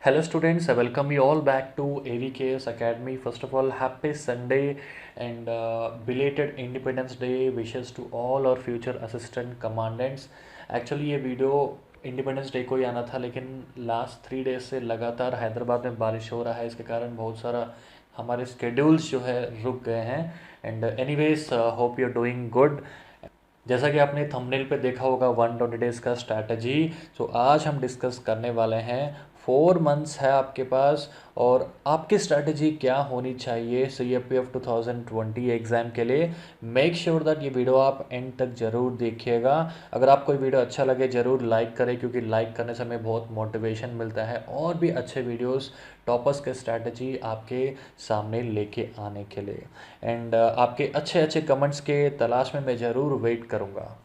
Hello students, I welcome you all back to AVKS Academy. First of all, happy Sunday and belated Independence Day wishes to all our future assistant commandants. Actually ये video independence day को ही आना था, लेकिन last 3 days से लगातार हैदराबाद में बारिश हो रहा है। इसके कारण बहुत सारा हमारे स्केड्यूल्स जो है रुक गए हैं। And anyways hope you are doing good. जैसा कि आपने थंबनेल पे देखा होगा 120 डेज़ का स्ट्रैटेजी। तो आज हम डिस्कस करने वाले हैं 4 मंथ्स है आपके पास और आपकी स्ट्रैटेजी क्या होनी चाहिए CAPF 2020 एग्ज़ाम के लिए। मेक श्योर दैट ये वीडियो आप एंड तक ज़रूर देखिएगा। अगर आपको ये वीडियो अच्छा लगे ज़रूर लाइक करें, क्योंकि लाइक करने से हमें बहुत मोटिवेशन मिलता है और भी अच्छे वीडियोस टॉपर्स के स्ट्रैटेजी आपके सामने लेके आने के लिए। एंड आपके अच्छे अच्छे कमेंट्स के तलाश में मैं ज़रूर वेट करूँगा।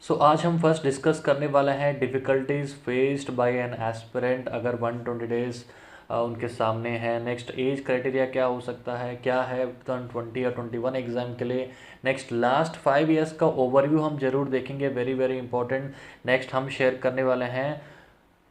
सो आज हम फर्स्ट डिस्कस करने वाले हैं difficulties faced by an aspirant अगर 120 डेज़ उनके सामने है। नेक्स्ट एज क्राइटेरिया क्या हो सकता है, क्या है 2020 या 21 एग्ज़ाम के लिए। नेक्स्ट लास्ट 5 इयर्स का ओवरव्यू हम जरूर देखेंगे, वेरी वेरी इंपॉर्टेंट। नेक्स्ट हम शेयर करने वाले हैं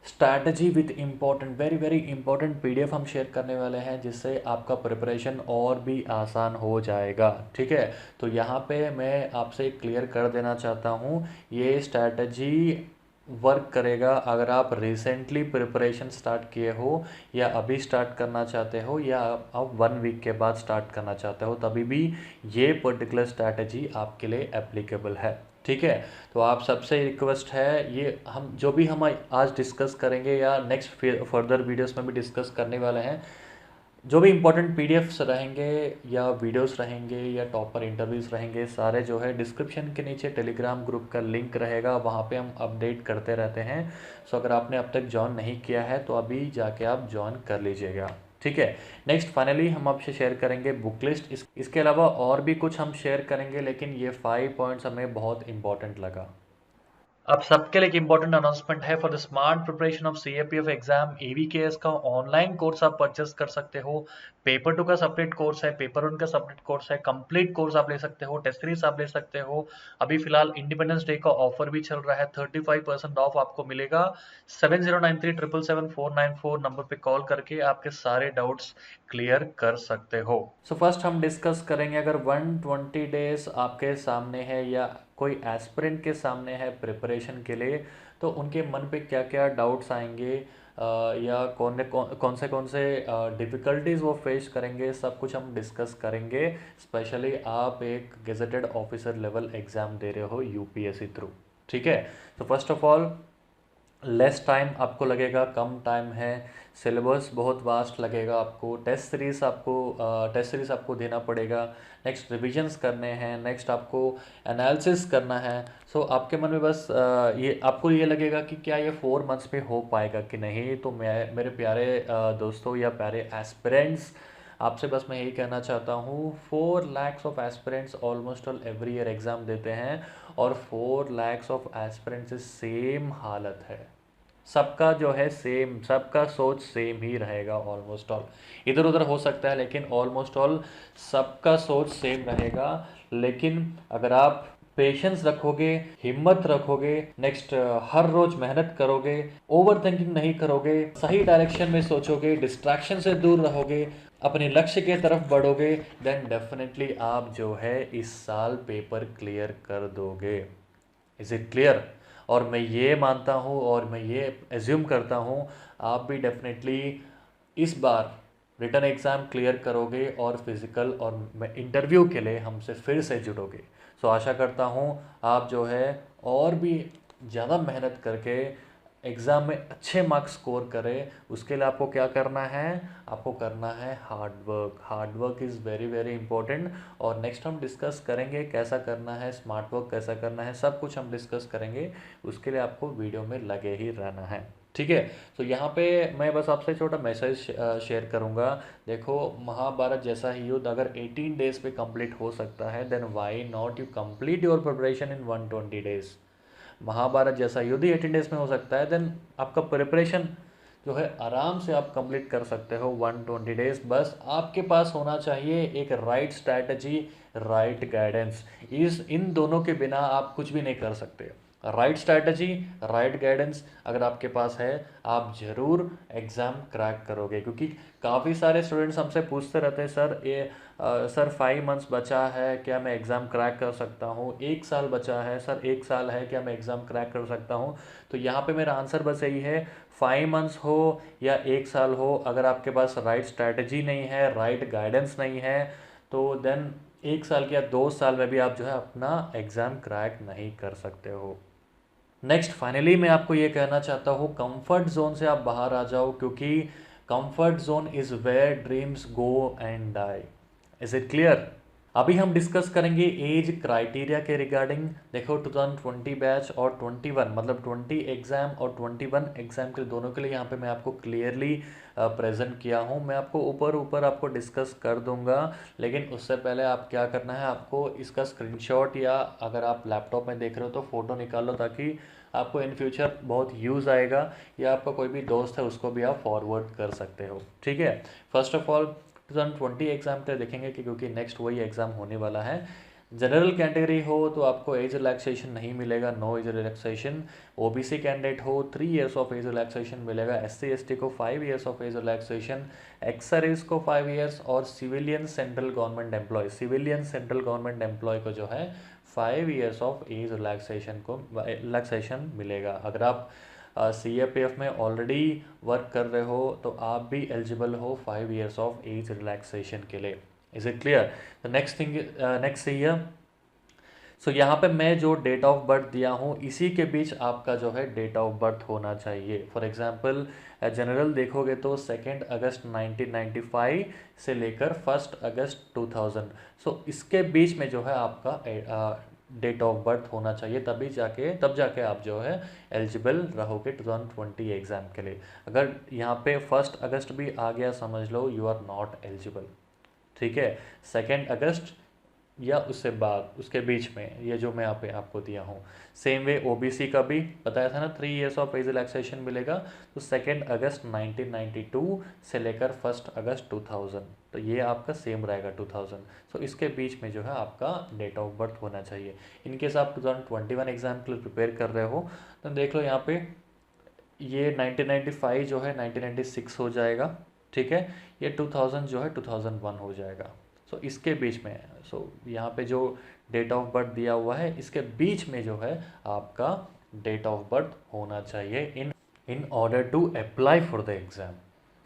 strategy with important very very important PDF हम शेयर करने वाले हैं, जिससे आपका प्रिपरेशन और भी आसान हो जाएगा। ठीक है, तो यहाँ पे मैं आपसे क्लियर कर देना चाहता हूँ, ये स्ट्रैटेजी वर्क करेगा अगर आप रिसेंटली प्रिपरेशन स्टार्ट किए हो, या अभी स्टार्ट करना चाहते हो, या आप 1 वीक के बाद स्टार्ट करना चाहते हो, तभी भी ये पर्टिकुलर स्ट्रैटेजी आपके लिए एप्लीकेबल है। ठीक है, तो आप सबसे रिक्वेस्ट है, ये हम जो भी हम आज डिस्कस करेंगे या नेक्स्ट फर्दर वीडियोस में भी डिस्कस करने वाले हैं, जो भी इंपॉर्टेंट PDFs रहेंगे या वीडियोस रहेंगे या टॉपर इंटरव्यूज़ रहेंगे, सारे जो है डिस्क्रिप्शन के नीचे टेलीग्राम ग्रुप का लिंक रहेगा, वहाँ पे हम अपडेट करते रहते हैं। सो अगर आपने अब तक ज्वाइन नहीं किया है तो अभी जाके आप ज्वाइन कर लीजिएगा। ठीक है, नेक्स्ट फाइनली हम आपसे शेयर करेंगे बुक लिस्ट। इसके अलावा और भी कुछ हम शेयर करेंगे, लेकिन ये 5 पॉइंट्स हमें बहुत इंपॉर्टेंट लगा। अब सबके लिए एक इंपॉर्टेंट अनाउंसमेंट है। For the smart preparation of CAPF exam AVKS का ऑनलाइन कोर्स आप परचेस कर सकते हो। पेपर 2 का सेपरेट कोर्स है, पेपर 1 का सेपरेट कोर्स है, कंप्लीट कोर्स आप ले सकते हो, टेस्ट सीरीज आप ले सकते हो। अभी फिलहाल इंडिपेंडेंस डे का ऑफर भी चल रहा है, 35% ऑफ आपको मिलेगा। 7093777494 नंबर पे कॉल करके आपके सारे डाउट्स क्लियर कर सकते हो। सो फर्स्ट हम डिस्कस करेंगे, अगर 120 डेज आपके सामने है या कोई एस्पिरेंट के सामने है प्रिपरेशन के लिए, तो उनके मन पे क्या क्या डाउट्स आएंगे, या कौन से डिफ़िकल्टीज़ वो फेस करेंगे, सब कुछ हम डिस्कस करेंगे। स्पेशली आप एक गेजेटेड ऑफिसर लेवल एग्ज़ाम दे रहे हो UPSC थ्रू। ठीक है, तो first of all less time आपको लगेगा, कम टाइम है। सिलेबस बहुत वास्ट लगेगा आपको। टेस्ट सीरीज आपको देना पड़ेगा। नेक्स्ट रिविजन्स करने हैं, नेक्स्ट आपको एनालिसिस करना है। सो आपके मन में बस ये आपको ये लगेगा कि क्या ये 4 मंथ्स में हो पाएगा कि नहीं। तो मैं मेरे प्यारे दोस्तों या प्यारे एस्पिरेंट्स, आपसे बस मैं यही कहना चाहता हूँ, 4 lakhs of aspirants almost all every year exam देते हैं, और 4 lakhs ऑफ एस्पिरेंट्स से सेम हालत है। सबका जो है सेम, सबका सोच सेम ही रहेगा। ऑलमोस्ट ऑल इधर उधर हो सकता है, लेकिन ऑलमोस्ट ऑल सबका सोच सेम रहेगा। लेकिन अगर आप पेशेंस रखोगे, हिम्मत रखोगे, नेक्स्ट हर रोज मेहनत करोगे, ओवर थिंकिंग नहीं करोगे, सही डायरेक्शन में सोचोगे, डिस्ट्रैक्शन से दूर रहोगे, अपने लक्ष्य के तरफ बढ़ोगे, देन डेफिनेटली आप जो है इस साल पेपर क्लियर कर दोगे। Is it clear? और मैं ये मानता हूँ और मैं ये एज्यूम करता हूँ, आप भी डेफिनेटली इस बार रिटन एग्ज़ाम क्लियर करोगे और फिज़िकल और इंटरव्यू के लिए हमसे फिर से जुड़ोगे। सो आशा करता हूँ आप जो है और भी ज़्यादा मेहनत करके एग्ज़ाम में अच्छे मार्क्स स्कोर करें। उसके लिए आपको क्या करना है, आपको करना है hard work. Hard work is very very important, और नेक्स्ट हम डिस्कस करेंगे कैसा करना है, स्मार्ट वर्क कैसा करना है, सब कुछ हम डिस्कस करेंगे। उसके लिए आपको वीडियो में लगे ही रहना है। ठीक है, तो यहाँ पे मैं बस आपसे छोटा मैसेज शेयर करूँगा। देखो, महाभारत जैसा ही युद्ध अगर 18 डेज पे कंप्लीट हो सकता है, then why not you complete your preparation in 120 days. Mahabharat जैसा युद्ध 18 डेज में हो सकता है, देन आपका प्रिपरेशन जो है आराम से आप कंप्लीट कर सकते हो 120 डेज। बस आपके पास होना चाहिए एक राइट स्ट्रैटेजी, राइट गाइडेंस। इन दोनों के बिना आप कुछ भी नहीं कर सकते। राइट स्ट्रैटेजी, राइट गाइडेंस अगर आपके पास है, आप ज़रूर एग्ज़ाम क्रैक करोगे। क्योंकि काफ़ी सारे स्टूडेंट्स हमसे पूछते रहते हैं, सर ये सर 5 मंथ्स बचा है, क्या मैं एग्ज़ाम क्रैक कर सकता हूँ? 1 साल बचा है सर, 1 साल है, क्या मैं एग्ज़ाम क्रैक कर सकता हूँ? तो यहाँ पे मेरा आंसर बस यही है, 5 मंथ्स हो या 1 साल हो, अगर आपके पास राइट स्ट्रैटेजी नहीं है, राइट गाइडेंस नहीं है, तो देन 1 साल या 2 साल में भी आप जो है अपना एग्ज़ाम क्रैक नहीं कर सकते हो। नेक्स्ट फाइनली मैं आपको ये कहना चाहता हूँ, कंफर्ट जोन से आप बाहर आ जाओ, क्योंकि comfort zone is where dreams go and die. Is it clear? अभी हम डिस्कस करेंगे एज क्राइटेरिया के रिगार्डिंग। देखो 2020 बैच और 21 मतलब 20 एग्ज़ाम और 21 एग्ज़ाम के दोनों के लिए यहाँ पे मैं आपको क्लियरली प्रेजेंट किया हूँ। मैं आपको ऊपर ऊपर आपको डिस्कस कर दूंगा, लेकिन उससे पहले आप क्या करना है, आपको इसका स्क्रीनशॉट या अगर आप लैपटॉप में देख रहे हो तो फ़ोटो निकाल लो, ताकि आपको इन फ्यूचर बहुत यूज़ आएगा, या आपका कोई भी दोस्त है उसको भी आप फॉरवर्ड कर सकते हो। ठीक है, फर्स्ट ऑफ ऑल 2020 एग्ज़ाम पे देखेंगे कि क्योंकि नेक्स्ट वही एग्ज़ाम होने वाला है। जनरल कैटेगरी हो तो आपको एज रिलैक्सेशन नहीं मिलेगा, no age relaxation. OBC candidate हो 3 इयर्स ऑफ एज रिलैक्सेशन मिलेगा, एससी एसटी को 5 years of age relaxation, ex service को 5 इयर्स, और सिविलियन सेंट्रल गवर्नमेंट एम्प्लॉय को जो है 5 इयर्स ऑफ एज रिलैक्सेशन मिलेगा। अगर आप CAPF में ऑलरेडी वर्क कर रहे हो तो आप भी एलिजिबल हो 5 इयर्स ऑफ एज रिलैक्सेशन के लिए। Is it clear? The next thing, next year, so यहाँ पे मैं जो डेट ऑफ बर्थ दिया हूँ इसी के बीच आपका जो है डेट ऑफ बर्थ होना चाहिए। फॉर एग्जांपल जनरल देखोगे तो 2 अगस्त 1995 से लेकर 1 अगस्त 2000, सो इसके बीच में जो है आपका डेट ऑफ बर्थ होना चाहिए, तब जाके आप जो है एलिजिबल रहोगे 2020 एग्ज़ाम के लिए। अगर यहाँ पे 1 अगस्त भी आ गया समझ लो यू आर नॉट एलिजिबल। ठीक है, 2 अगस्त या उससे बाद उसके बीच में ये जो मैं यहाँ पे आपको दिया हूँ। सेम वे ओबीसी का भी बताया था ना, 3 इयर्स ऑफ एज रिलैक्सेशन मिलेगा, तो 2 अगस्त 1992 से लेकर 1 अगस्त 2000, तो ये आपका सेम रहेगा 2000। सो इसके बीच में जो है आपका डेट ऑफ बर्थ होना चाहिए। इनकेस आप 2021 एग्जाम के लिए प्रिपेयर कर रहे हो तो देख लो यहाँ पे ये 1995 जो है 1996 हो जाएगा। ठीक है, ये 2000 जो है 2001 हो जाएगा। सो इसके बीच में, सो यहाँ पे जो डेट ऑफ बर्थ दिया हुआ है इसके बीच में जो है आपका डेट ऑफ बर्थ होना चाहिए in order to apply for the exam.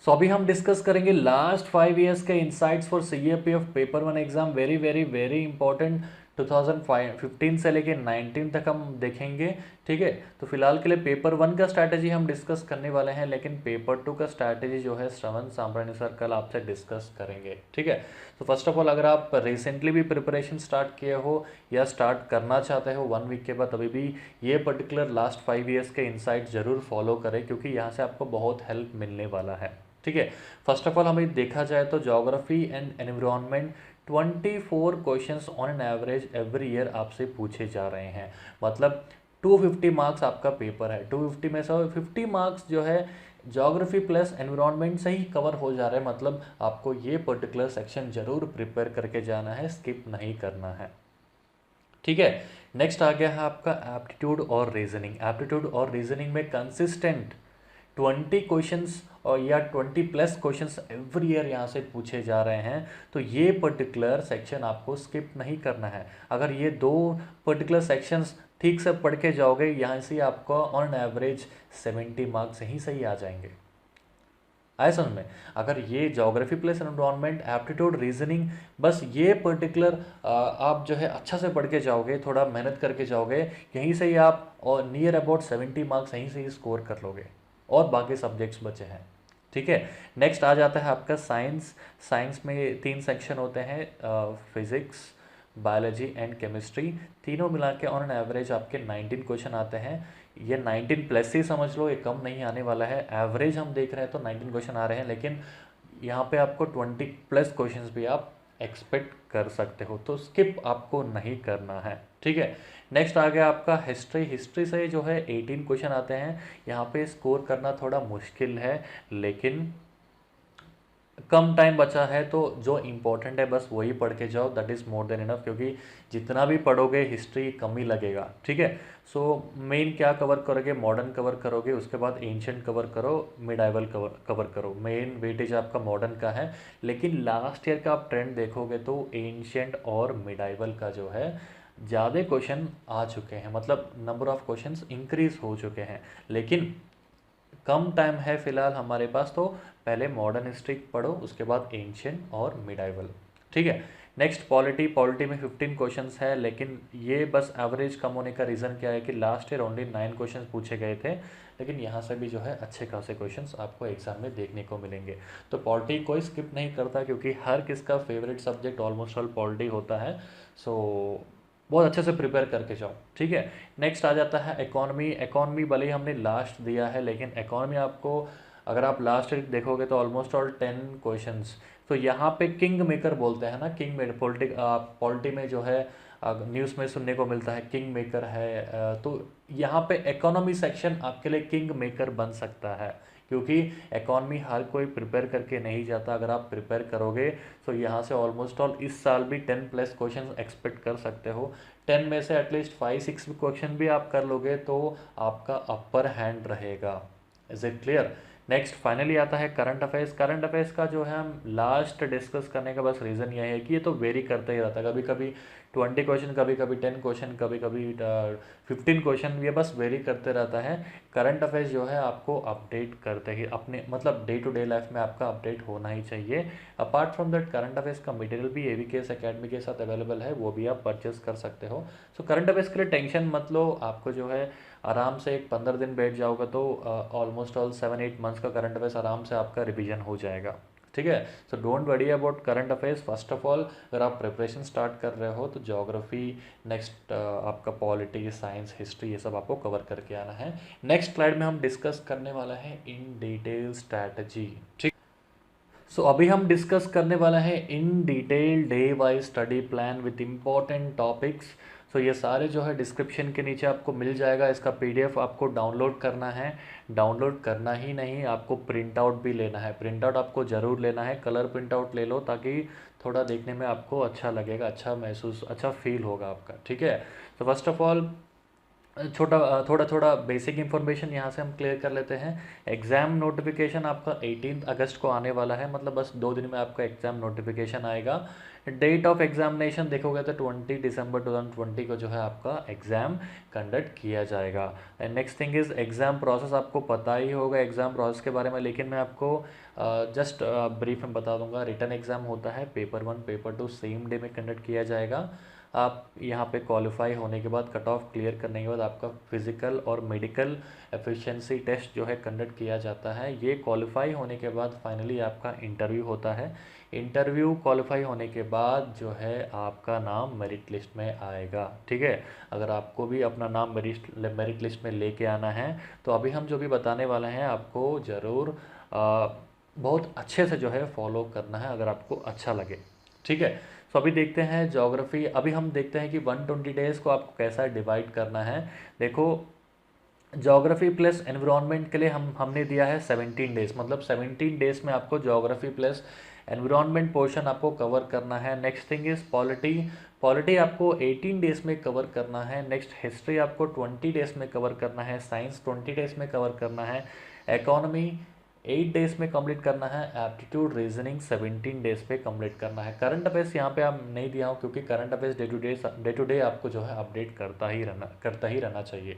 So अभी हम डिस्कस करेंगे लास्ट 5 इयर्स के insights for CAPF paper 1 exam. Very very very important, 2015 से लेके 19 तक हम देखेंगे। ठीक है, तो फिलहाल के लिए पेपर 1 का स्ट्रैटेजी हम डिस्कस करने वाले हैं, लेकिन पेपर 2 का स्ट्रैटेजी जो है श्रवण सांभरानी सर कल आपसे डिस्कस करेंगे। ठीक है, तो फर्स्ट ऑफ ऑल अगर आप रिसेंटली भी प्रिपरेशन स्टार्ट किए हो या स्टार्ट करना चाहते हो 1 वीक के बाद, अभी भी ये पर्टिकुलर लास्ट 5 इयर्स के इनसाइट जरूर फॉलो करें, क्योंकि यहाँ से आपको बहुत हेल्प मिलने वाला है। ठीक है, फर्स्ट ऑफ ऑल हमें देखा जाए तो geography and environment 24 questions on an average every year आपसे पूछे जा रहे हैं। मतलब 250 मार्क्स आपका पेपर है, 250 में से 50 मार्क्स जो है ज्योग्राफी प्लस एनवायरनमेंट से ही कवर हो जा रहे हैं। मतलब आपको ये पर्टिकुलर सेक्शन जरूर प्रिपेयर करके जाना है, स्किप नहीं करना है। ठीक है, नेक्स्ट आ गया है आपका एप्टीट्यूड और रीजनिंग। एप्टीट्यूड और रीजनिंग में कंसिस्टेंट 20 क्वेश्चंस और या 20+ क्वेश्चंस एवरी ईयर यहाँ से पूछे जा रहे हैं, तो ये पर्टिकुलर सेक्शन आपको स्किप नहीं करना है। अगर ये 2 पर्टिकुलर सेक्शंस ठीक से पढ़ के जाओगे, यहाँ से आपको ऑन एवरेज 70 मार्क्स यहीं से ही आ जाएंगे। आए समझ में? अगर ये geography plus environment aptitude reasoning, बस ये पर्टिकुलर आप जो है अच्छा से पढ़ के जाओगे, थोड़ा मेहनत करके जाओगे, यहीं से ही आप और नियर अबाउट 70 मार्क्स यहीं से ही स्कोर कर लोगे, और बाकी सब्जेक्ट्स बचे हैं। ठीक है, नेक्स्ट आ जाता है आपका साइंस। साइंस में 3 सेक्शन होते हैं, फिजिक्स, बायोलॉजी एंड केमिस्ट्री। तीनों मिला के ऑन एन एवरेज आपके 19 क्वेश्चन आते हैं। ये 19+ ही समझ लो, ये कम नहीं आने वाला है। एवरेज हम देख रहे हैं तो 19 क्वेश्चन आ रहे हैं, लेकिन यहाँ पे आपको 20+ क्वेश्चंस भी आप एक्सपेक्ट कर सकते हो, तो स्किप आपको नहीं करना है। ठीक है, नेक्स्ट आ गया आपका हिस्ट्री। हिस्ट्री से जो है 18 क्वेश्चन आते हैं। यहाँ पे स्कोर करना थोड़ा मुश्किल है, लेकिन कम टाइम बचा है तो जो इम्पोर्टेंट है बस वही पढ़ के जाओ, that is more than enough, क्योंकि जितना भी पढ़ोगे हिस्ट्री कम ही लगेगा, ठीक है। सो मेन क्या कवर करोगे, मॉडर्न कवर करोगे, उसके बाद एंशियंट कवर करो, मिडाइवल कवर कवर करो। मेन वेटेज आपका मॉडर्न का है, लेकिन लास्ट ईयर का आप ट्रेंड देखोगे तो एंशियंट और मिडाइवल का जो है ज़्यादा क्वेश्चन आ चुके हैं, मतलब नंबर ऑफ क्वेश्चंस इंक्रीज हो चुके हैं। लेकिन कम टाइम है फिलहाल हमारे पास, तो पहले मॉडर्न हिस्ट्री पढ़ो, उसके बाद एंशियंट और मिडाइवल, ठीक है। नेक्स्ट पॉलिटी, पॉलिटी में 15 क्वेश्चंस है, लेकिन ये बस एवरेज कम होने का रीज़न क्या है कि लास्ट ईयर ओनली 9 क्वेश्चंस पूछे गए थे, लेकिन यहाँ से भी जो है अच्छे खासे क्वेश्चंस आपको एग्जाम में देखने को मिलेंगे। तो पॉलिटी कोई स्किप नहीं करता, क्योंकि हर किसका favourite subject almost all polity होता है। सो बहुत अच्छे से प्रिपेयर करके जाओ, ठीक है। नेक्स्ट आ जाता है इकॉनमी। इकॉनमी भले ही हमने लास्ट दिया है, लेकिन इकॉनमी आपको अगर आप लास्ट देखोगे तो ऑलमोस्ट ऑल 10 क्वेश्चंस। तो यहाँ पे किंग मेकर बोलते हैं ना, किंग मेकर पॉलिटी में जो है न्यूज़ में सुनने को मिलता है किंग मेकर है, तो यहाँ पे इकोनॉमी सेक्शन आपके लिए किंग मेकर बन सकता है, क्योंकि इकॉनमी हर कोई प्रिपेयर करके नहीं जाता। अगर आप प्रिपेयर करोगे तो यहाँ से ऑलमोस्ट ऑल इस साल भी 10 प्लस क्वेश्चन एक्सपेक्ट कर सकते हो। 10 में से एटलीस्ट 5-6 क्वेश्चन भी आप कर लोगे तो आपका अपर हैंड रहेगा। Is it clear? Next finally आता है करंट अफेयर्स। करंट अफेयर्स का जो है हम लास्ट डिस्कस करने का बस रीज़न यह है कि ये तो वेरी करता ही रहता है, कभी कभी 20 क्वेश्चन, कभी कभी 10 क्वेश्चन, कभी कभी 15 क्वेश्चन, ये बस वेरी करते रहता है। करंट अफेयर्स जो है आपको अपडेट करते ही अपने मतलब डे टू डे लाइफ में आपका अपडेट होना ही चाहिए। Apart from that current affairs का मटेरियल भी एवीकेएस एकेडमी के साथ अवेलेबल है, वो भी आप परचेस कर सकते हो। सो करंट अफेयर्स के लिए टेंशन मत लो, आपको जो है आराम से एक 15 दिन बैठ जाओगे तो ऑलमोस्ट ऑल 7-8 मंथ्स का करंट अफेयर्स आराम से आपका रिवीजन हो जाएगा, ठीक है। So don't worry about current affairs. First of all अगर आप प्रिपरेशन स्टार्ट कर रहे हो तो ज्योग्राफी, नेक्स्ट आपका पॉलिटी, साइंस, हिस्ट्री, ये सब आपको कवर करके आना है। नेक्स्ट स्लाइड में हम डिस्कस करने वाला है इन डिटेल स्ट्रैटेजी, ठीक। सो अभी हम डिस्कस करने वाला है in detail day wise study plan with important topics. So ये सारे जो है डिस्क्रिप्शन के नीचे आपको मिल जाएगा। इसका पीडीएफ आपको डाउनलोड करना है। डाउनलोड करना ही नहीं, आपको प्रिंट आउट भी लेना है। प्रिंट आउट आपको ज़रूर लेना है, कलर प्रिंट आउट ले लो, ताकि थोड़ा देखने में आपको अच्छा लगेगा, अच्छा महसूस, अच्छा फील होगा आपका, ठीक है। तो फर्स्ट ऑफ ऑल थोड़ा थोड़ा बेसिक इन्फॉर्मेशन यहाँ से हम क्लियर कर लेते हैं। एग्ज़ाम नोटिफिकेशन आपका 18 अगस्त को आने वाला है, मतलब बस 2 दिन में आपका एग्ज़ाम नोटिफिकेशन आएगा। डेट ऑफ एग्जामिनेशन देखोगे तो 20 दिसंबर 2020 को जो है आपका एग्ज़ाम कंडक्ट किया जाएगा। And next thing is exam process, आपको पता ही होगा एग्ज़ाम प्रोसेस के बारे में, लेकिन मैं आपको जस्ट ब्रीफ में बता दूंगा। रिटन एग्ज़ाम होता है, पेपर 1 पेपर 2 सेम डे में कंडक्ट किया जाएगा। आप यहाँ पे क्वालिफाई होने के बाद, कट ऑफ क्लियर करने के बाद आपका फिज़िकल और मेडिकल एफिशिएंसी टेस्ट जो है कंडक्ट किया जाता है। ये क्वालिफाई होने के बाद फाइनली आपका इंटरव्यू होता है। इंटरव्यू क्वालिफाई होने के बाद जो है आपका नाम मेरिट लिस्ट में आएगा, ठीक है। अगर आपको भी अपना नाम मेरिट लिस्ट में लेके आना है तो अभी हम जो भी बताने वाले हैं आपको ज़रूर बहुत अच्छे से जो है फॉलो करना है, अगर आपको अच्छा लगे, ठीक है। सो अभी देखते हैं ज्योग्राफी। अभी हम देखते हैं कि 120 डेज़ को आपको कैसा डिवाइड करना है। देखो, ज्योग्राफी प्लस एनवायरनमेंट के लिए हमने दिया है 17 डेज़, मतलब 17 डेज़ में आपको ज्योग्राफी प्लस एनवायरनमेंट पोर्शन आपको कवर करना है। Next thing is polity. Polity आपको 18 डेज़ में कवर करना है। नेक्स्ट हिस्ट्री आपको 20 डेज़ में कवर करना है। साइंस 20 डेज़ में कवर करना है। इकोनॉमी 8 डेज़ में कंप्लीट करना है। एप्टीट्यूड रीजनिंग 17 डेज़ पे कंप्लीट करना है। करंट अफेयर्स यहाँ पे आप नहीं दिया हूँ, क्योंकि current affairs day to day आपको जो है अपडेट करता ही रहना चाहिए।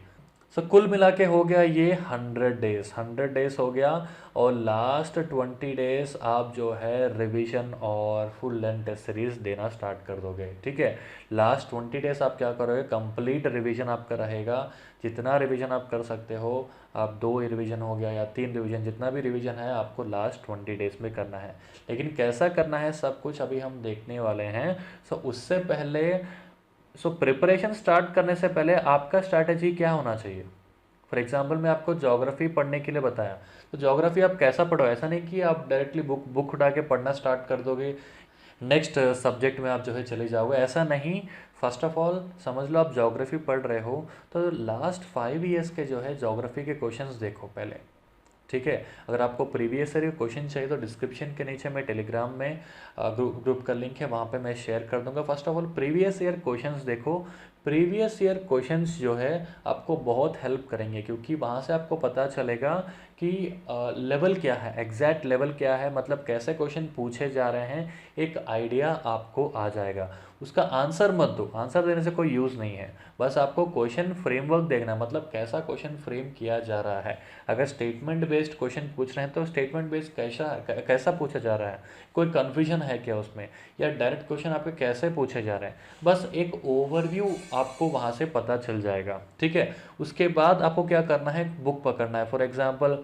सो कुल मिला के हो गया ये 100 डेज़ हो गया, और लास्ट 20 डेज़ आप जो है रिवीजन और फुल लेंथ टेस्ट सीरीज देना स्टार्ट कर दोगे, ठीक है। लास्ट 20 डेज़ आप क्या करोगे, कंप्लीट रिवीजन आपका रहेगा। जितना रिवीजन आप कर सकते हो, आप 2 रिवीजन हो गया या 3 रिवीजन, जितना भी रिवीजन है आपको लास्ट 20 डेज़ में करना है। लेकिन कैसा करना है सब कुछ अभी हम देखने वाले हैं। सो उससे पहले, प्रिपरेशन स्टार्ट करने से पहले आपका स्ट्रैटेजी क्या होना चाहिए। फॉर एग्जांपल मैं आपको ज्योग्राफी पढ़ने के लिए बताया, तो ज्योग्राफी आप कैसा पढ़ो, ऐसा नहीं कि आप डायरेक्टली बुक उठा के पढ़ना स्टार्ट कर दोगे, नेक्स्ट सब्जेक्ट में आप जो है चले जाओगे, ऐसा नहीं। फर्स्ट ऑफ ऑल समझ लो आप ज्योग्राफी पढ़ रहे हो तो लास्ट 5 ईयर्स के जो है ज्योग्राफी के क्वेश्चंस देखो पहले, ठीक है। अगर आपको प्रीवियस ईयर क्वेश्चन चाहिए तो डिस्क्रिप्शन के नीचे मैं टेलीग्राम में ग्रुप का लिंक है, वहाँ पे मैं शेयर कर दूंगा। First of all previous year questions देखो। प्रीवियस ईयर क्वेश्चंस जो है आपको बहुत हेल्प करेंगे, क्योंकि वहाँ से आपको पता चलेगा कि लेवल क्या है, एग्जैक्ट लेवल क्या है, मतलब कैसे क्वेश्चन पूछे जा रहे हैं, एक आइडिया आपको आ जाएगा। उसका आंसर मत दो, आंसर देने से कोई यूज़ नहीं है। बस आपको क्वेश्चन फ्रेमवर्क देखना, मतलब कैसा क्वेश्चन फ्रेम किया जा रहा है। अगर स्टेटमेंट बेस्ड क्वेश्चन पूछ रहे हैं तो स्टेटमेंट बेस्ड कैसा पूछा जा रहा है, कोई कन्फ्यूजन है क्या उसमें, या डायरेक्ट क्वेश्चन आपके कैसे पूछे जा रहे हैं, बस एक ओवरव्यू आपको वहाँ से पता चल जाएगा। ठीक है। उसके बाद आपको क्या करना है, बुक पकड़ना है। फॉर एग्जाम्पल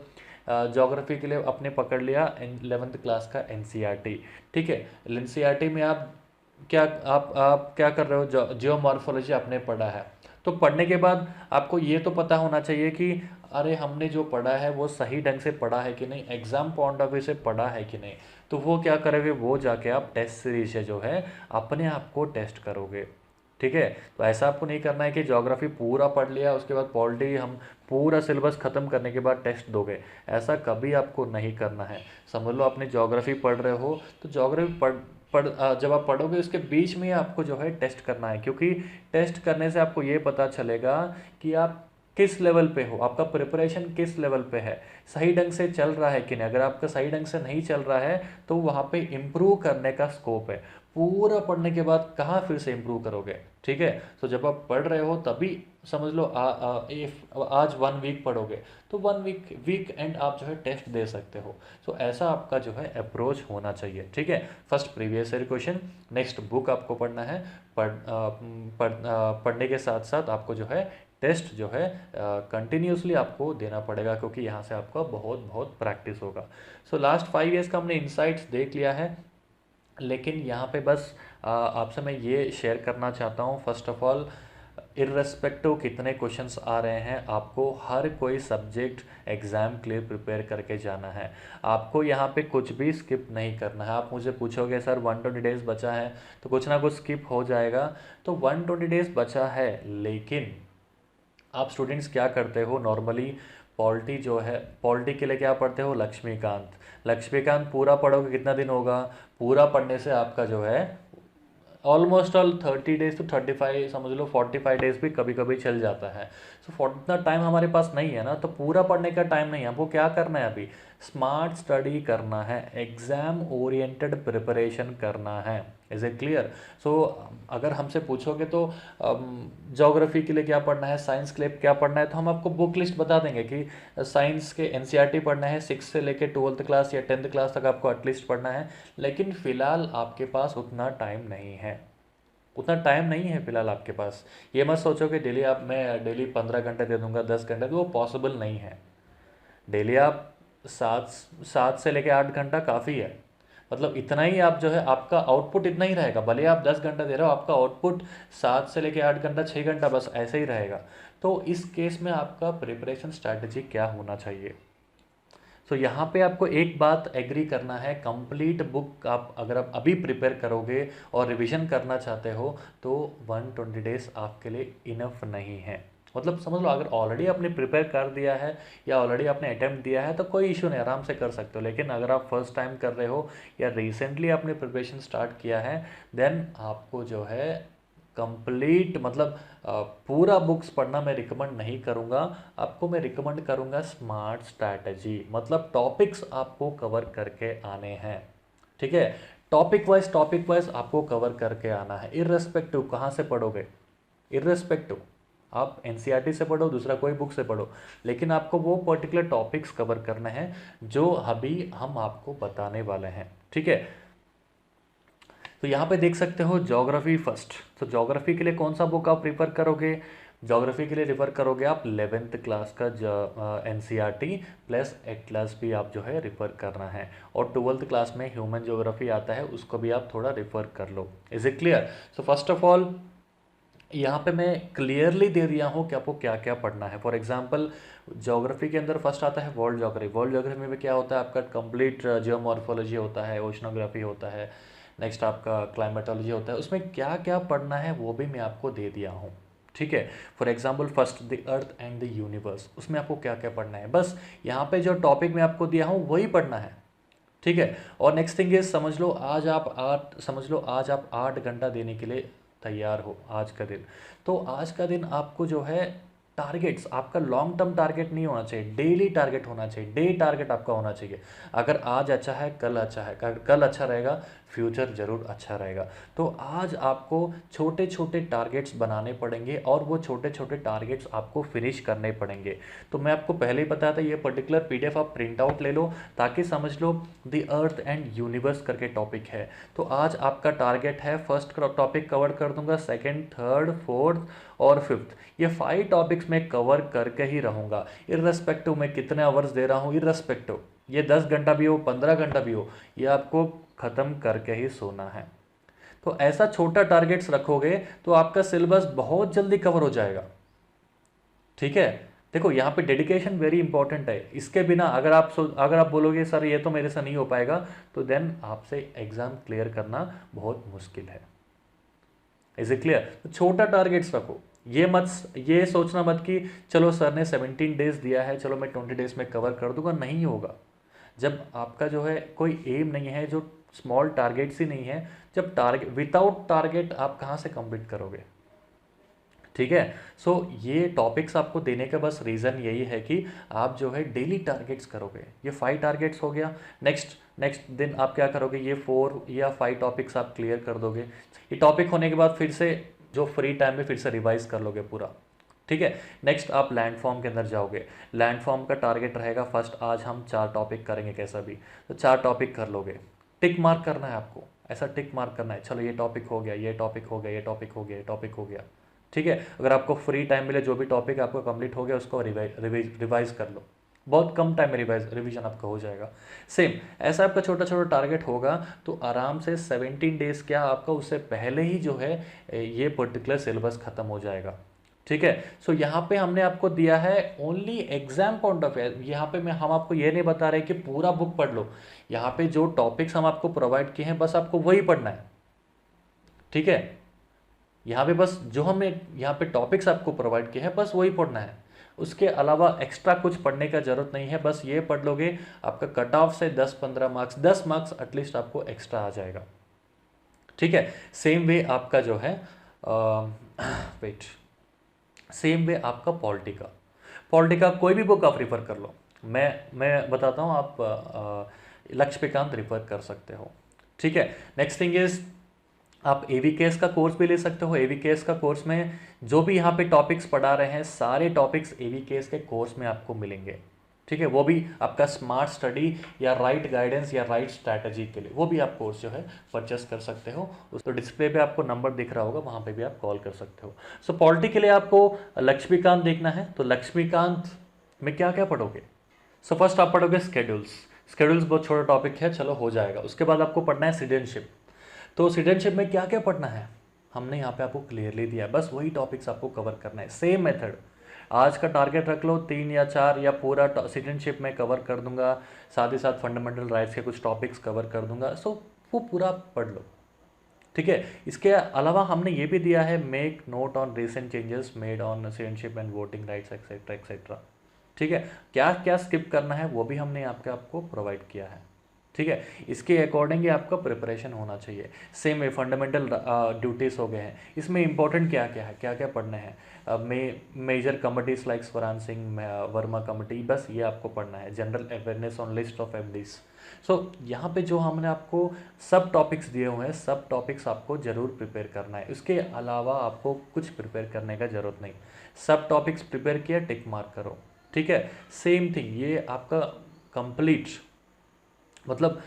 ज्योग्राफी के लिए आपने पकड़ लिया 11th क्लास का एनसीईआरटी। ठीक है। एनसीईआरटी में आप क्या कर रहे हो, जियोमॉर्फोलॉजी आपने पढ़ा है, तो पढ़ने के बाद आपको ये तो पता होना चाहिए कि अरे हमने जो पढ़ा है वो सही ढंग से पढ़ा है कि नहीं, एग्जाम पॉइंट ऑफ व्यू से पढ़ा है कि नहीं। तो वो क्या करोगे, वो जाके आप टेस्ट सीरीज से जो है अपने आप को टेस्ट करोगे। ठीक है। तो ऐसा आपको नहीं करना है कि ज्योग्राफी पूरा पढ़ लिया उसके बाद पॉलिटी हम पूरा सिलेबस खत्म करने के बाद टेस्ट दोगे, ऐसा कभी आपको नहीं करना है। समझ लो आपने ज्योग्राफी पढ़ रहे हो तो ज्योग्राफी जब आप पढ़ोगे उसके बीच में आपको जो है टेस्ट करना है, क्योंकि टेस्ट करने से आपको ये पता चलेगा कि आप किस लेवल पे हो, आपका प्रिपरेशन किस लेवल पे है, सही ढंग से चल रहा है कि नहीं। अगर आपका सही ढंग से नहीं चल रहा है तो वहाँ पे इम्प्रूव करने का स्कोप है। पूरा पढ़ने के बाद कहाँ फिर से इम्प्रूव करोगे। ठीक है। तो जब आप पढ़ रहे हो तभी समझ लो इफ आज 1 वीक पढ़ोगे तो 1 वीक एंड आप जो है टेस्ट दे सकते हो। तो ऐसा आपका जो है अप्रोच होना चाहिए। ठीक है। First previous year question, next book आपको पढ़ना है, पढ़ने के साथ साथ आपको जो है टेस्ट जो है कंटिन्यूसली आपको देना पड़ेगा, क्योंकि यहाँ से आपका बहुत बहुत प्रैक्टिस होगा। सो लास्ट 5 ईयर्स का हमने इंसाइट्स देख लिया है, लेकिन यहाँ पे बस आपसे मैं ये शेयर करना चाहता हूँ। फर्स्ट ऑफ ऑल इर्रेस्पेक्टिव कितने क्वेश्चंस आ रहे हैं, आपको हर कोई सब्जेक्ट एग्ज़ाम के लिए प्रिपेयर करके जाना है। आपको यहाँ पे कुछ भी स्किप नहीं करना है। आप मुझे पूछोगे सर 120 डेज़ बचा है तो कुछ ना कुछ स्किप हो जाएगा, तो 120 डेज़ बचा है, लेकिन आप स्टूडेंट्स क्या करते हो नॉर्मली, पॉलिटी जो है, पॉलिटी के लिए क्या पढ़ते हो, लक्ष्मीकांत। लक्ष्मीकांत पूरा पढ़ोगे कितना दिन होगा, पूरा पढ़ने से आपका जो है ऑलमोस्ट ऑल 30 डेज टू 35, समझ लो 45 डेज भी कभी कभी चल जाता है। सो इतना टाइम हमारे पास नहीं है ना, तो पूरा पढ़ने का टाइम नहीं है। हमको क्या करना है, अभी स्मार्ट स्टडी करना है, एग्जाम ओरिएंटेड प्रिपरेशन करना है। Is it clear. सो अगर हमसे पूछोगे तो ज्योग्राफी के लिए क्या पढ़ना है, साइंस के लिए क्या पढ़ना है, तो हम आपको बुक लिस्ट बता देंगे कि साइंस के एनसीईआरटी पढ़ना है 6 से लेकर 12th क्लास या 10th क्लास तक आपको एटलीस्ट पढ़ना है। लेकिन फ़िलहाल आपके पास उतना टाइम नहीं है, उतना टाइम नहीं है फिलहाल आपके पास। ये मत सोचो कि डेली मैं डेली 15 घंटे दे दूंगा, 10 घंटे, तो वो पॉसिबल नहीं है। डेली आप 7 से लेकर 8 घंटा काफ़ी है। मतलब इतना ही आप जो है आपका आउटपुट इतना ही रहेगा, भले आप 10 घंटा दे रहे हो, आपका आउटपुट 7 से लेकर 8 घंटा 6 घंटा बस ऐसे ही रहेगा। तो इस केस में आपका प्रिपरेशन स्ट्रैटेजी क्या होना चाहिए। सो यहाँ पे आपको एक बात एग्री करना है, कंप्लीट बुक आप अगर आप अभी प्रिपेयर करोगे और रिवीजन करना चाहते हो तो 120 डेज आपके लिए इनफ नहीं है। मतलब समझ लो अगर ऑलरेडी आपने प्रिपेयर कर दिया है या ऑलरेडी आपने अटेम्प्ट दिया है तो कोई इशू नहीं, आराम से कर सकते हो। लेकिन अगर आप फर्स्ट टाइम कर रहे हो या रिसेंटली आपने प्रिपरेशन स्टार्ट किया है, देन आपको जो है कंप्लीट मतलब पूरा बुक्स पढ़ना मैं रिकमेंड नहीं करूँगा। आपको मैं रिकमेंड करूँगा स्मार्ट स्ट्रैटेजी, मतलब टॉपिक्स आपको कवर करके आने हैं। ठीक है। टॉपिक वाइज आपको कवर करके आना है, इर्रेस्पेक्टिव कहाँ से पढ़ोगे, इर्रेस्पेक्टिव आप एनसीईआरटी से पढ़ो, दूसरा कोई बुक से पढ़ो, लेकिन आपको वो पर्टिकुलर टॉपिक्स कवर करने हैं जो अभी हम आपको बताने वाले हैं। ठीक है। तो यहाँ पे देख सकते हो ज्योग्राफी फर्स्ट। तो ज्योग्राफी के लिए कौन सा बुक आप प्रिफर करोगे, ज्योग्राफी के लिए रिफ़र करोगे आप 11th क्लास का एनसीईआरटी प्लस एटलस भी आप जो है रिफ़र करना है, और 12th क्लास में ह्यूमन ज्योग्राफी आता है उसको भी आप थोड़ा रिफ़र कर लो। Is it clear. So first of all यहाँ पे मैं क्लियरली दे दिया हूँ कि आपको क्या क्या पढ़ना है। फॉर एग्जांपल ज्योग्राफी के अंदर फर्स्ट आता है वर्ल्ड ज्योग्राफी। वर्ल्ड ज्योग्राफी में भी क्या होता है, आपका कंप्लीट जियोमॉर्फोलॉजी होता है, ओशनोग्राफी होता है, नेक्स्ट आपका क्लाइमेटोलॉजी होता है। उसमें क्या क्या पढ़ना है वो भी मैं आपको दे दिया हूँ। ठीक है। For example first the earth and the universe, उसमें आपको क्या क्या पढ़ना है, बस यहाँ पे जो टॉपिक मैं आपको दिया हूँ वही पढ़ना है। ठीक है। और नेक्स्ट थिंग इज, समझ लो आज आप 8 घंटा देने के लिए तैयार हो आज का दिन। तो आज का दिन आपको जो है टारगेट्स, आपका लॉन्ग टर्म टारगेट नहीं होना चाहिए, डेली टारगेट होना चाहिए, डे टारगेट आपका होना चाहिए। अगर आज अच्छा है कल अच्छा है, अगर कल अच्छा रहेगा फ्यूचर जरूर अच्छा रहेगा। तो आज आपको छोटे छोटे टारगेट्स बनाने पड़ेंगे और वो छोटे छोटे टारगेट्स आपको फिनिश करने पड़ेंगे। तो मैं आपको पहले ही बताया था, ये पर्टिकुलर पीडीएफ आप प्रिंट आउट ले लो ताकि समझ लो द अर्थ एंड यूनिवर्स करके टॉपिक है। तो आज आपका टारगेट है, फर्स्ट टॉपिक कवर कर दूंगा, सेकंड, थर्ड, फोर्थ और फिफ्थ, ये 5 टॉपिक्स मैं कवर करके ही रहूँगा, इर्रेस्पेक्टिव मैं कितने आवर्स दे रहा हूँ, इर्रेस्पेक्टिव ये 10 घंटा भी हो 15 घंटा भी हो, ये आपको ख़त्म करके ही सोना है। तो ऐसा छोटा टारगेट्स रखोगे तो आपका सिलेबस बहुत जल्दी कवर हो जाएगा। ठीक है। देखो यहाँ पे डेडिकेशन वेरी इंपॉर्टेंट है, इसके बिना अगर आप बोलोगे सर ये तो मेरे से नहीं हो पाएगा, तो देन आपसे एग्जाम क्लियर करना बहुत मुश्किल है। Is it clear? तो छोटा टारगेट्स रखो, ये सोचना मत कि चलो सर ने 17 डेज दिया है, चलो मैं 20 डेज में कवर कर दूंगा, नहीं होगा। जब आपका जो है कोई एम नहीं है, जो स्मॉल टारगेट्स ही नहीं है, जब टारगेट विदाउट टारगेट आप कहाँ से कंप्लीट करोगे? ठीक है। सो ये टॉपिक्स आपको देने का बस रीज़न यही है कि आप जो है डेली टारगेट्स करोगे। ये 5 टारगेट्स हो गया। नेक्स्ट नेक्स्ट दिन आप क्या करोगे, ये 4 या 5 टॉपिक्स आप क्लियर कर दोगे। ये टॉपिक होने के बाद फिर से जो फ्री टाइम में फिर से रिवाइज कर लोगे पूरा। ठीक है। नेक्स्ट आप लैंडफॉर्म के अंदर जाओगे, लैंडफॉर्म का टारगेट रहेगा फर्स्ट, आज हम 4 टॉपिक करेंगे कैसा भी, तो 4 टॉपिक कर लोगे। टिक मार्क करना है आपको, ऐसा टिक मार्क करना है, चलो ये टॉपिक हो गया, ये टॉपिक हो गया, ये टॉपिक हो गया, ये टॉपिक हो गया। ठीक है। अगर आपको फ्री टाइम मिले, जो भी टॉपिक आपको कंप्लीट हो गया उसको रिवाइज कर लो, बहुत कम टाइम में रिवीजन आपका हो जाएगा। सेम ऐसा आपका छोटा छोटा टारगेट होगा तो आराम से 17 डेज क्या आपका उससे पहले ही जो है ये पर्टिकुलर सिलेबस खत्म हो जाएगा। ठीक है। सो यहाँ पे हमने आपको दिया है only exam point of view, यहाँ पे हम आपको ये नहीं बता रहे कि पूरा बुक पढ़ लो। यहाँ पे जो टॉपिक्स हम आपको प्रोवाइड किए हैं बस आपको वही पढ़ना है। ठीक है। यहाँ पे बस जो हमने यहाँ पे टॉपिक्स आपको प्रोवाइड किए हैं बस वही पढ़ना है, उसके अलावा एक्स्ट्रा कुछ पढ़ने का जरूरत नहीं है। बस ये पढ़ लोगे आपका कट ऑफ से 10-15 मार्क्स, 10 मार्क्स एटलीस्ट आपको एक्स्ट्रा आ जाएगा। ठीक है। सेम वे आपका जो है वेट सेम वे आपका पॉलिटिका कोई भी बुक आप रिफ़र कर लो, मैं बताता हूँ, आप लक्ष्मीकांत रिफ़र कर सकते हो। ठीक है। नेक्स्ट थिंग इज, आप एवीकेएस का कोर्स भी ले सकते हो। एवीकेएस का कोर्स में जो भी यहाँ पे टॉपिक्स पढ़ा रहे हैं सारे टॉपिक्स एवीकेएस के कोर्स में आपको मिलेंगे। ठीक है। वो भी आपका स्मार्ट स्टडी या राइट गाइडेंस या राइट स्ट्रैटेजी के लिए, वो भी आप कोर्स जो है परचेस कर सकते हो। तो डिस्प्ले पे आपको नंबर दिख रहा होगा, वहाँ पे भी आप कॉल कर सकते हो। सो पॉलिटी के लिए आपको लक्ष्मीकांत देखना है, तो लक्ष्मीकांत में क्या क्या पढ़ोगे? सो फर्स्ट आप पढ़ोगे स्केड्यूल्स बहुत छोटा टॉपिक है, चलो हो जाएगा। उसके बाद आपको पढ़ना है सिटीजनशिप। तो सिटीजनशिप में क्या क्या पढ़ना है हमने यहाँ पे आपको क्लियरली दिया है, बस वही टॉपिक्स आपको कवर करना है। सेम मेथड, आज का टारगेट रख लो 3 या 4 या पूरा सिटीजनशिप में कवर कर दूंगा, साथ ही साथ फंडामेंटल राइट्स के कुछ टॉपिक्स कवर कर दूंगा। सो वो पूरा पढ़ लो। ठीक है। इसके अलावा हमने ये भी दिया है, make note on recent changes made on citizenship and voting rights etcetera etcetera. ठीक है। क्या क्या स्किप करना है वो भी हमने आपको प्रोवाइड किया है। ठीक है। इसके अकॉर्डिंग ही आपका प्रिपरेशन होना चाहिए। सेम है, फंडामेंटल ड्यूटीज़ हो गए हैं, इसमें इंपॉर्टेंट क्या क्या है, क्या क्या पढ़ना है। Major committees like Swaran Singh Verma committee, बस ये आपको पढ़ना है। General awareness on list of MDs. So यहाँ पे जो हमने आपको सब टॉपिक्स दिए हुए हैं, सब टॉपिक्स आपको ज़रूर प्रिपेयर करना है। इसके अलावा आपको कुछ प्रिपेयर करने का ज़रूरत नहीं, सब टॉपिक्स प्रिपेयर किया, टिक मार्क करो। ठीक है। सेम थिंग ये आपका कंप्लीट, मतलब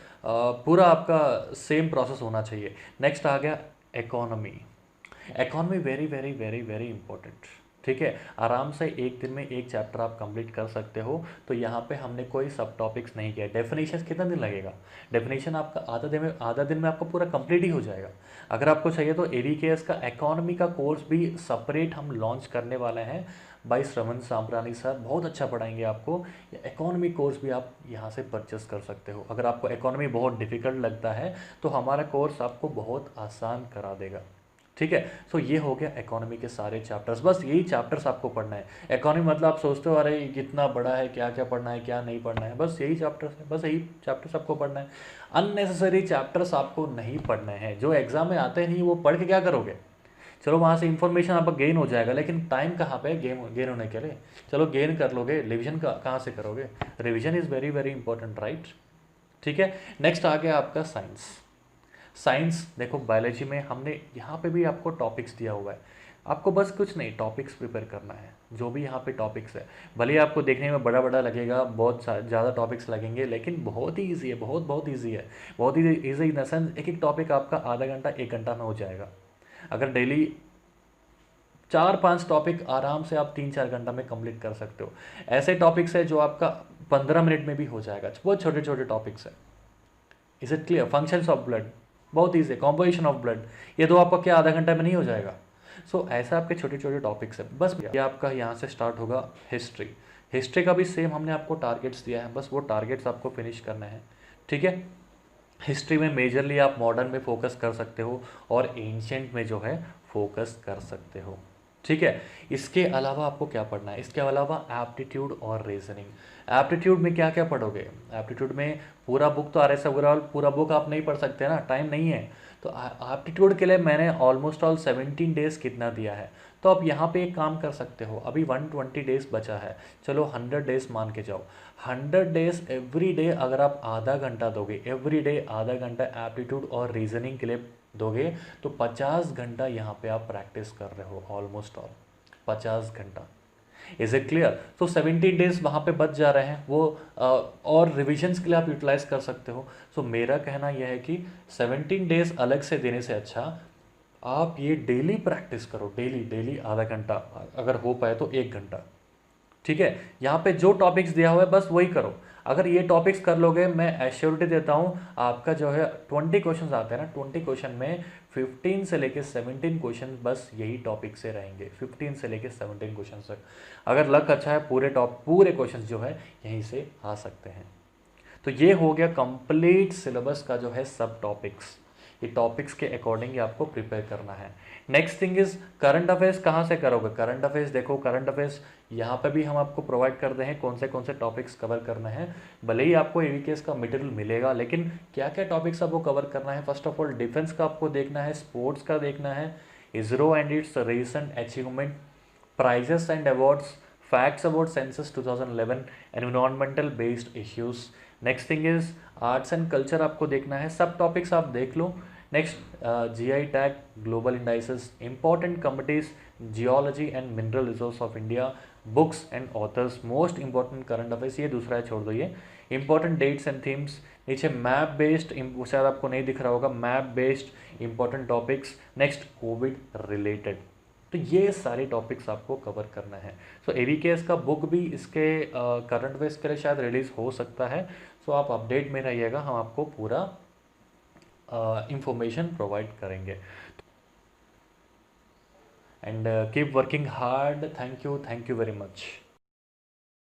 पूरा आपका सेम प्रोसेस होना चाहिए। नेक्स्ट आ गया economy very very very very important. ठीक है। आराम से एक दिन में एक चैप्टर आप कंप्लीट कर सकते हो। तो यहाँ पे हमने कोई सब टॉपिक्स नहीं किया। डेफिनेशन कितना दिन लगेगा? डेफिनेशन आपका आधा दिन में आपका पूरा कंप्लीट ही हो जाएगा। अगर आपको चाहिए तो एवीकेएस का इकोनॉमी का कोर्स भी सेपरेट हम लॉन्च करने वाले हैं बाई श्रवण सांपरानी सर, बहुत अच्छा पढ़ाएंगे आपको। इकोनॉमी कोर्स भी आप यहाँ से परचेस कर सकते हो। अगर आपको इकोनॉमी बहुत डिफिकल्ट लगता है तो हमारा कोर्स आपको बहुत आसान करा देगा। ठीक है। सो ये हो गया इकोनॉमी के सारे चैप्टर्स, बस यही चैप्टर्स आपको पढ़ना है। इकोनॉमी मतलब आप सोचते हो अरे कितना बड़ा है, क्या क्या पढ़ना है क्या नहीं पढ़ना है, बस यही चैप्टर्स है, बस यही चैप्टर्स आपको पढ़ना है। अननेसेसरी चैप्टर्स आपको नहीं पढ़ने हैं, जो एग्जाम में आते नहीं वो पढ़ के क्या करोगे। चलो वहाँ से इंफॉर्मेशन आपका गेन हो जाएगा, लेकिन टाइम कहाँ पे गेन गेन होने के लिए। चलो गेन कर लोगे, रिविजन का कहाँ से करोगे। Revision is very very important, right. ठीक है। नेक्स्ट आ गया आपका साइंस। साइंस देखो बायोलॉजी में हमने यहाँ पे भी आपको टॉपिक्स दिया हुआ है, आपको बस कुछ नहीं टॉपिक्स प्रिपेयर करना है। जो भी यहाँ पे टॉपिक्स है, भले ही आपको देखने में बड़ा बड़ा लगेगा, बहुत ज़्यादा टॉपिक्स लगेंगे, लेकिन बहुत ही ईजी है, बहुत बहुत ईजी है। बहुत ही ईजी इन द सेंस एक एक टॉपिक आपका आधा घंटा 1 घंटा में हो जाएगा। अगर डेली 4-5 टॉपिक आराम से आप 3-4 घंटा में कंप्लीट कर सकते हो। ऐसे टॉपिक्स है जो आपका 15 मिनट में भी हो जाएगा, बहुत छोटे छोटे टॉपिक्स है। Is it clear. Functions of blood बहुत ईजी है, कॉम्पोजिशन ऑफ ब्लड, ये तो आपका क्या आधा घंटा में नहीं हो जाएगा। सो ऐसा आपके छोटे छोटे टॉपिक्स है। बस ये आपका यहाँ से स्टार्ट होगा हिस्ट्री। हिस्ट्री का भी सेम हमने आपको टारगेट्स दिया है, बस वो टारगेट्स आपको फिनिश करने हैं। ठीक है। हिस्ट्री में मेजरली आप मॉडर्न में फोकस कर सकते हो और एंशियंट में जो है फोकस कर सकते हो। ठीक है। इसके अलावा आपको क्या पढ़ना है, इसके अलावा एप्टीट्यूड और रीजनिंग। एप्टीट्यूड में क्या क्या पढ़ोगे। एप्टीट्यूड में पूरा बुक तो RS अग्रवाल पूरा बुक आप नहीं पढ़ सकते ना, टाइम नहीं है। तो एप्टीट्यूड के लिए मैंने ऑलमोस्ट ऑल 17 डेज कितना दिया है, तो आप यहाँ पे एक काम कर सकते हो। अभी 120 डेज बचा है, चलो 100 डेज मान के जाओ। 100 डेज एवरी डे अगर आप आधा घंटा दोगे, एवरी डे आधा घंटा एप्टीट्यूड और रीजनिंग के लिए दोगे, तो 50 घंटा यहाँ पे आप प्रैक्टिस कर रहे हो, ऑलमोस्ट ऑल 50 घंटा। Is it clear. तो 17 डेज वहाँ पे बच जा रहे हैं, वो और रिविजन्स के लिए आप यूटिलाइज कर सकते हो। सो मेरा कहना यह है कि 17 डेज अलग से देने से अच्छा आप ये डेली प्रैक्टिस करो, डेली डेली आधा घंटा, अगर हो पाए तो 1 घंटा। ठीक है। यहाँ पे जो टॉपिक्स दिया हुआ है बस वही करो। अगर ये टॉपिक्स कर लोगे, मैं एश्योरिटी देता हूँ आपका जो है 20 क्वेश्चन आते हैं ना, 20 क्वेश्चन में 15 से लेके 17 क्वेश्चन बस यही टॉपिक से रहेंगे। 15 से लेके 17 क्वेश्चन तक अगर लक अच्छा है पूरे क्वेश्चन जो है यहीं से आ सकते हैं। तो ये हो गया कंप्लीट सिलेबस का जो है सब टॉपिक्स। ये टॉपिक्स के अकॉर्डिंग ही आपको प्रिपेयर करना है। Next thing is current affairs कहाँ से करोगे। करंट अफेयर्स देखो, करंट अफेयर्स यहाँ पे भी हम आपको प्रोवाइड करते हैं कौन से टॉपिक्स कवर करना है। भले ही आपको EVKS का मटेरियल मिलेगा, लेकिन क्या क्या टॉपिक्स आपको कवर करना है। फर्स्ट ऑफ ऑल डिफेंस का आपको देखना है, स्पोर्ट्स का देखना है, ISRO and its recent achievement, prizes and awards, facts about census 2011, environmental based issues. Next thing is arts and culture आपको देखना है, सब टॉपिक्स आप देख लो। Next GI tag, global indices, important committees, geology and mineral resource of India, books and authors, most important current affairs, ये दूसरा है छोड़ दो ये। इंपॉर्टेंट डेट्स एंड थीम्स, नीचे मैप बेस्ड, शायद आपको नहीं दिख रहा होगा, map based important topics. Next Covid related. तो ये सारे टॉपिक्स आपको कवर करना है। सो EVKS का बुक भी इसके करंट अफेयर्स के लिए शायद रिलीज हो सकता है। सो आप अपडेट में रहिएगा, हम आपको पूरा इंफॉर्मेशन प्रोवाइड करेंगे। And keep working hard. Thank you very much.